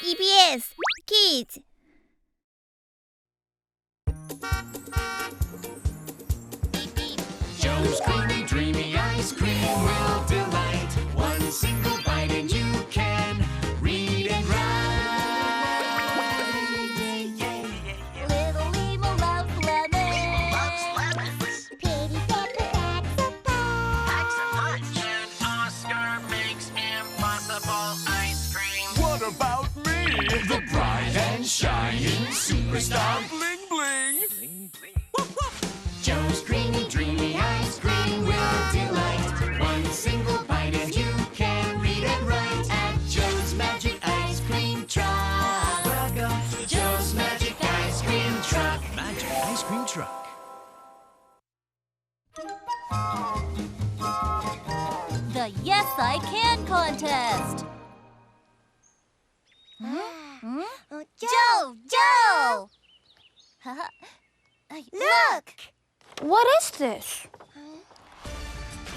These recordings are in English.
EBS Kids. Joe's creamy, dreamy ice cream will delight. One single bite and you can read and write. Little Limo loves lemons. Pretty Pepper packs a punch. And Oscar makes impossible ice cream. What about me? The bright and shining superstar. Bling bling. Joe's creamy, dreamy ice cream will delight. One single bite and you can read and write at Joe's Magic Ice Cream Truck. Welcome to Joe's Magic Ice Cream Truck. Magic ice cream truck. The Yes I Can contest. Joe! Look! What is this?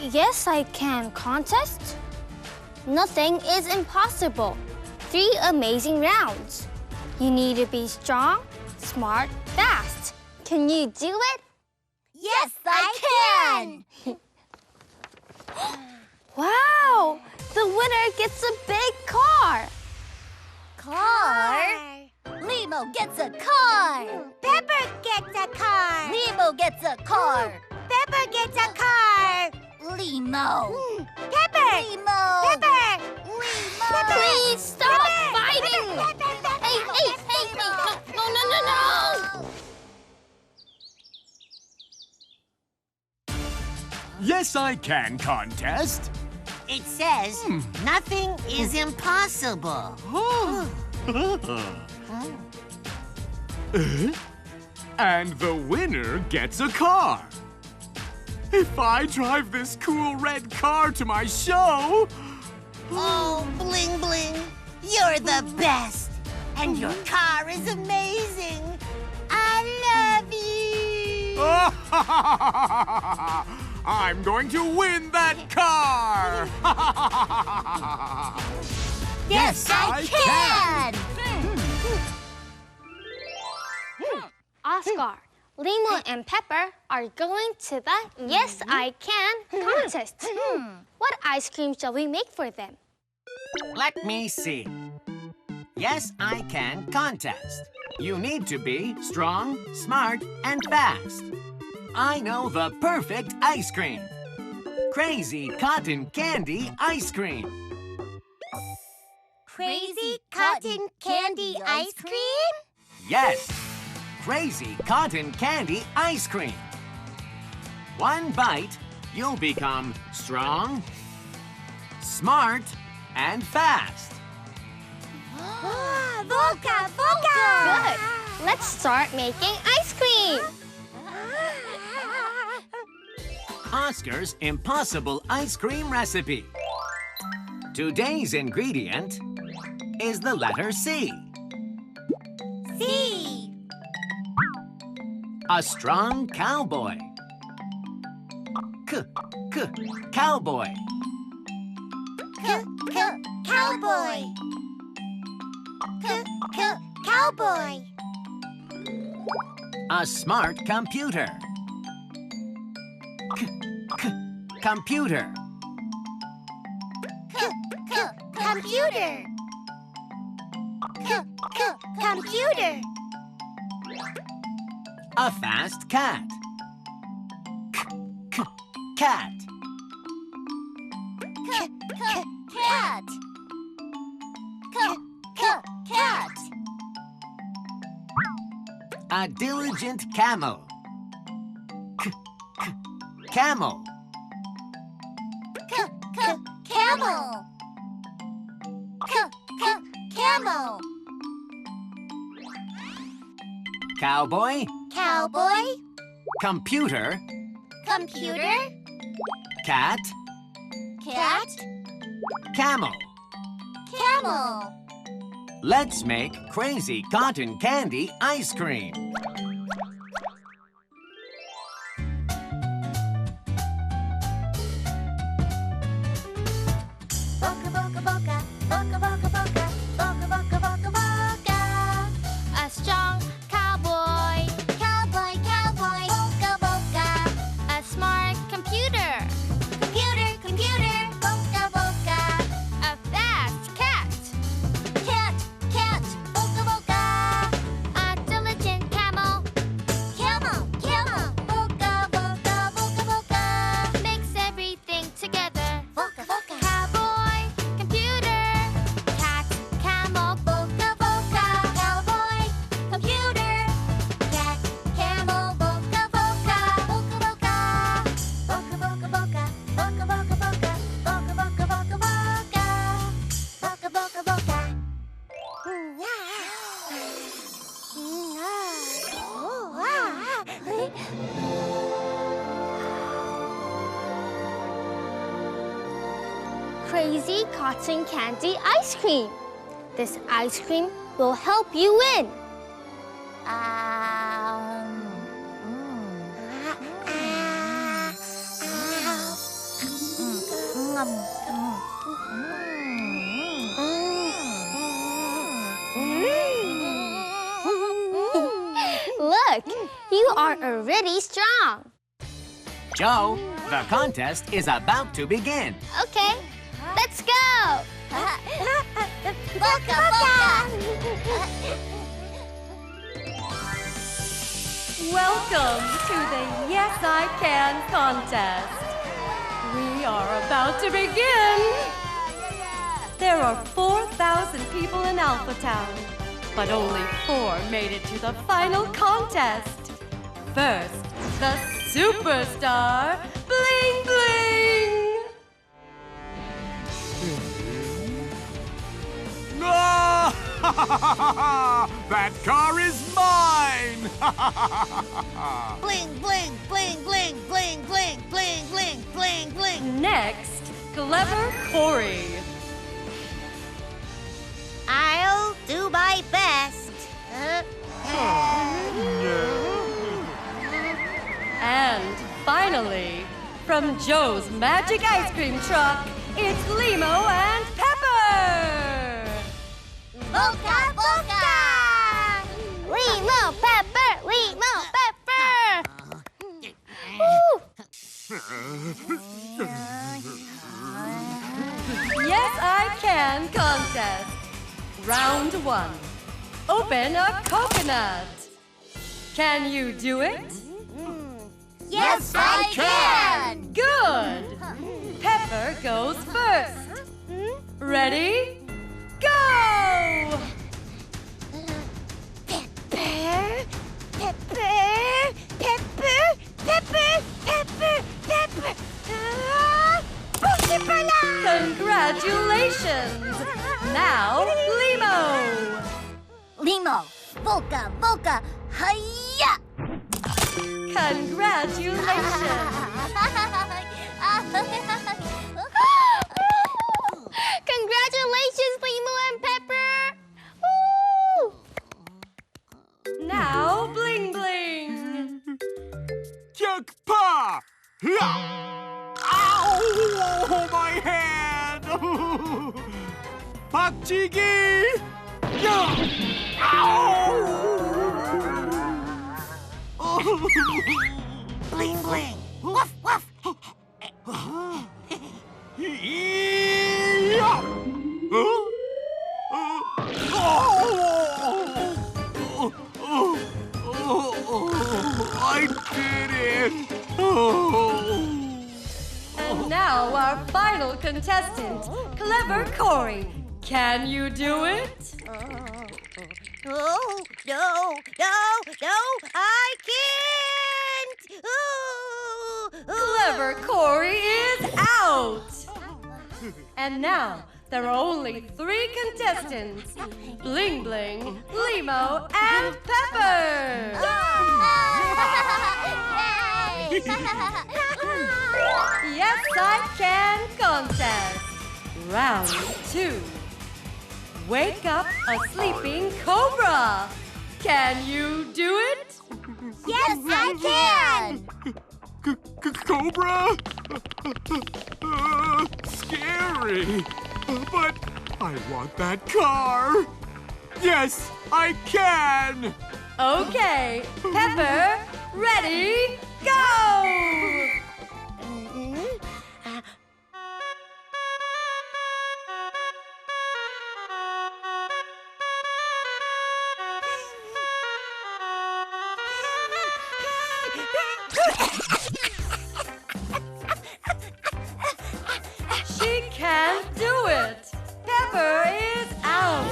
Yes, I can contest? Nothing is impossible. 3 amazing rounds. You need to be strong, smart, fast. Can you do it? Yes, I can! Wow! The winner gets a big car. Car? Limo gets a car! Pepper gets a car! Limo gets a car! Pepper gets a car! Limo! Pepper! Limo! Pepper! Limo! Please stop fighting! Pepper! Hey! No! Yes, I can contest. It says nothing is impossible. And the winner gets a car. If I drive this cool red car to my show... Oh, Bling Bling, you're the best. And your car is amazing. I love you. I'm going to win that car! Yes, I can. Oscar, Limo and Pepper are going to the Yes, I Can contest. What ice cream shall we make for them? Let me see. Yes, I can contest. You need to be strong, smart, and fast. I know the perfect ice cream. Crazy cotton candy ice cream. Crazy cotton candy ice cream? Yes, crazy cotton candy ice cream. One bite, you'll become strong, smart, and fast. Volca! Good. Let's start making ice cream. Oscar's Impossible Ice Cream Recipe. Today's ingredient is the letter C. C. A strong cowboy. Cowboy. Cowboy. Cowboy. A smart computer. Computer. Computer. Computer. A fast cat. Cat. Cat. Cat. A diligent camel. Camel. Camel. Camel. Cowboy. Cowboy. Computer. Computer. Cat. Cat. Camel. Camel. Let's make crazy cotton candy ice cream. Boca, boca, boca, boca, boca, boca, boca, boca, boca, boca. crazy cotton candy ice cream. This ice cream will help you win. Look, you are already strong. Joe, the contest is about to begin. Okay, let's go. Volca, Volca! Welcome to the Yes I Can contest. We are about to begin. There are 4,000 people in Alphatown, but only 4 made it to the final contest. First, the superstar, Bling Bling. No! That car is mine! Bling, bling, bling, bling, bling, bling, bling, bling, bling, bling. Next, Clever Corey. I'll do my best. And finally, from Joe's Magic Ice Cream Truck, it's Limo and Pepper! Volca, Volca! Limo, Pepper, Limo, Pepper. Woo! Yes, I Can contest. Round 1. Open a coconut. Can you do it? Yes, I can! Good! Pepper goes first. Ready? Go! Pepper, pepper, pepper, pepper, pepper, pepper. Congratulations! Now, Limo! Limo, Volca, Volca, hiya! Congratulations! Congratulations, Limo and Pepper! Woo! Now, Bling Bling! Yuck pa! Ow! My hand! Pakchigi! Yeah! Ow! Bling, bling. Woof, woof. Yeah! I did it! And now our final contestant, Clever Corey. Can you do it? Oh, no, no, no, I can't! Ooh, Clever Corey is out! And now there are only 3 contestants, Bling Bling, Limo, and Pepper! Yes, I Can contest. Round 2. Wake up a sleeping cobra. Can you do it? Yes, I can! Cobra? Scary. But I want that car. Yes, I can. Okay, Pepper, ready, go! She can't do it. Pepper is out.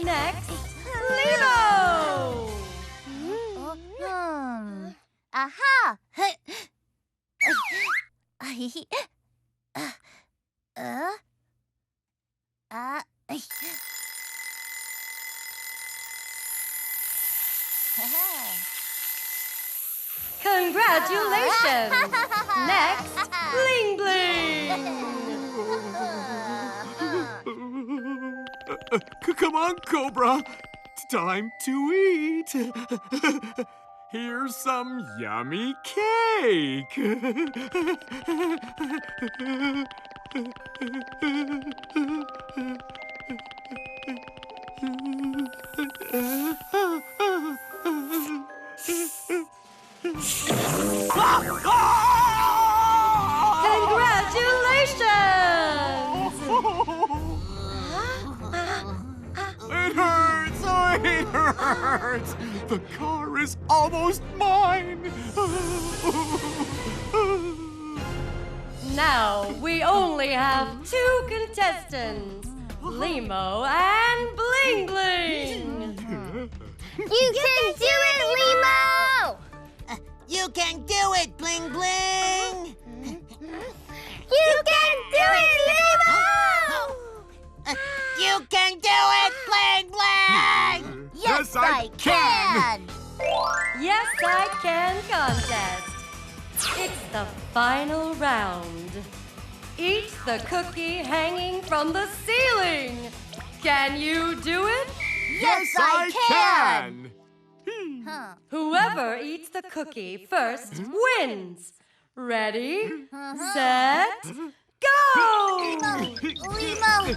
Next, Limo. Aha! Congratulations. Next, Bling Bling. Come on, Cobra. It's time to eat. Here's some yummy cake. Congratulations! It hurts! Oh, it hurts! The car is almost mine! Now we only have 2 contestants, Limo and Bling Bling. You can do it, Limo! You can do it, Bling Bling! You can do it, Limo! You can do it, Bling Bling! Yes, I can! Yes, I Can contest. It's the final round. Eat the cookie hanging from the ceiling. Can you do it? Yes, I can! Whoever eats the cookie first wins. Ready, set, go! Limo!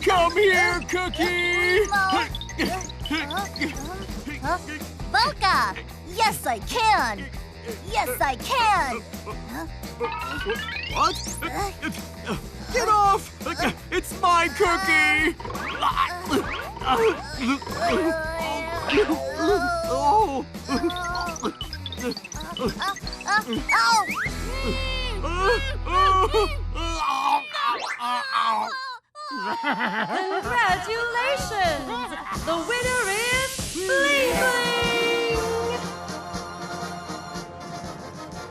Come here, Cookie! Volca! Yes, I can! Yes, I can! What? Get off! It's my cookie! Oh! Congratulations! The winner is Bling Bling!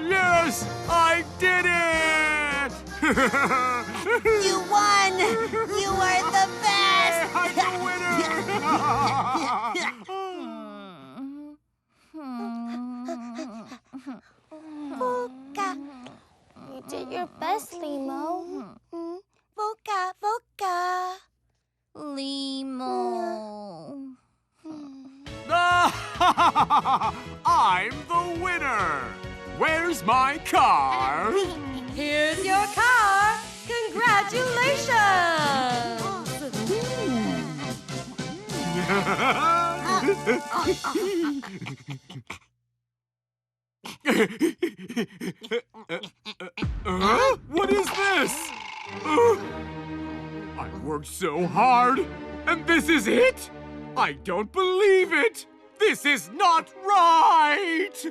Yes, I did it! You won! You are the best! I'm the winner! Volca, You did your best, Limo. Volca, Volca. Limo. I'm the winner! Where's my car? Here's your car! Congratulations! What is this? I worked so hard, and this is it? I don't believe it! This is not right!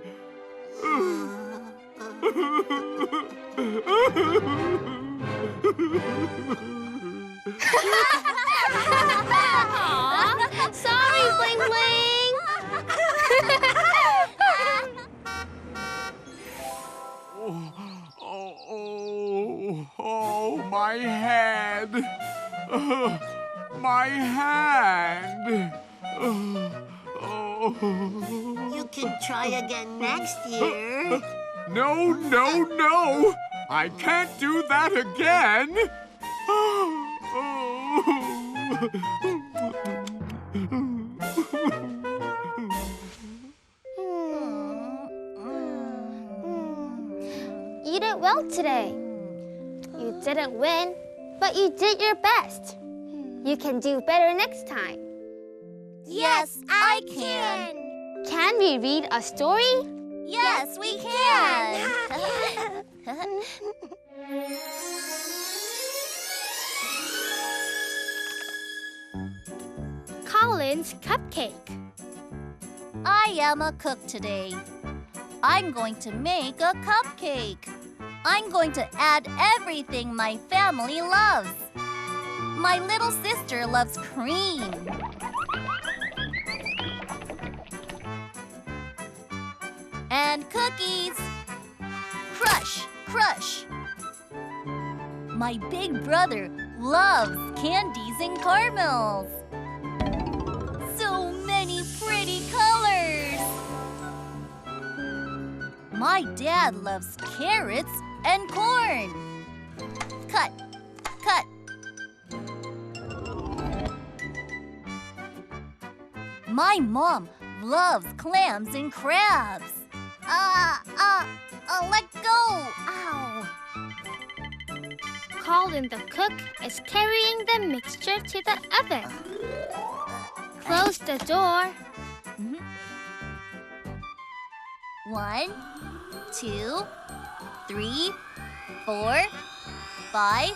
Sorry, Bling Bling! Oh, my head. My hand. You can try again next year. No, no, no! I can't do that again! You did well today. You didn't win, but you did your best. You can do better next time. Yes, I can! Can we read a story? Yes, we can! Colin's Cupcake. I am a cook today. I'm going to make a cupcake. I'm going to add everything my family loves. My little sister loves cream. And cookies. Crush, crush. My big brother loves candies and caramels. So many pretty colors. My dad loves carrots and corn. Cut, cut, My mom loves clams and crabs. Let go. Ow. Colin the cook is carrying the mixture to the oven. Close the door. 1, 2, 3, 4, 5,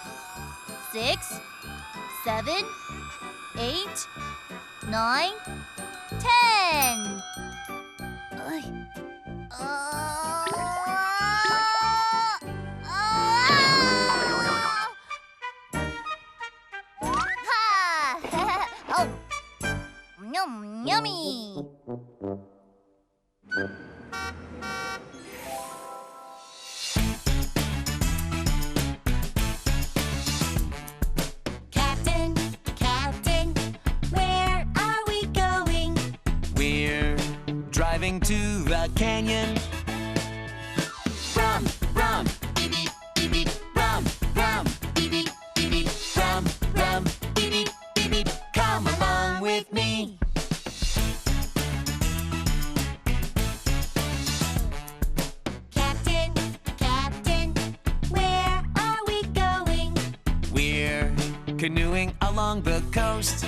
6, 7, 8, 9, 10. Oh, yummy. Captain, Captain, where are we going? We're driving to the canyon. Rum, rum, beep, beep, beep, beep. Rum, rum, beep, beep, beep, beep. Rum, rum, beep, beep, beep, beep. Come along with me. Captain, Captain, where are we going? We're canoeing along the coast.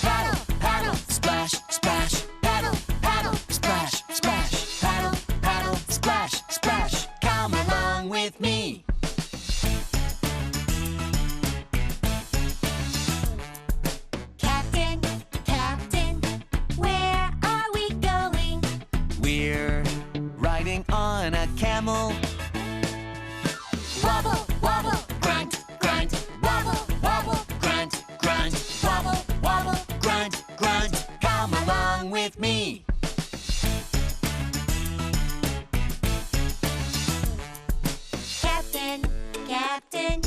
Paddle, paddle, splash, splash. Paddle, paddle, splash, splash. Paddle, paddle, splash, splash. Come along with me. Captain, Captain, where are we going? We're riding on a camel. Wobble, wobble, grunt, grunt. Wobble, wobble, grunt, grunt. Wobble, wobble, grunt, grunt. Come along with me. Captain, Captain,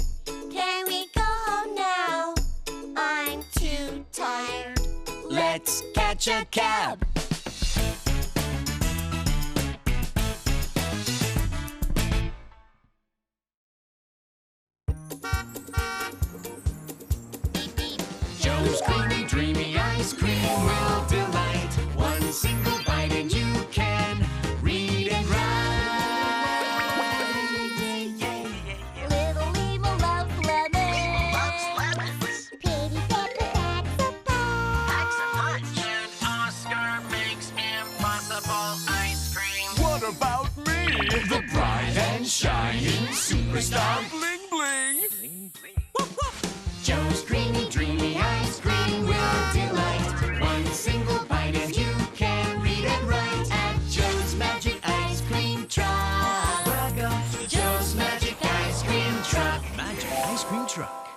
can we go home now? I'm too tired. Let's catch a cab. Joe's creamy, dreamy ice cream will delight. One single bite and you can read and write. Little Limo loves lemons. Pretty Pepper packs a punch. And Oscar makes impossible ice cream. What about me? The bright and shining superstar bling bling. Joe's creamy, dreamy ice cream will delight. One single bite and you can read and write at Joe's Magic Ice Cream Truck. Welcome to Joe's Magic Ice Cream Truck. Magic ice cream truck.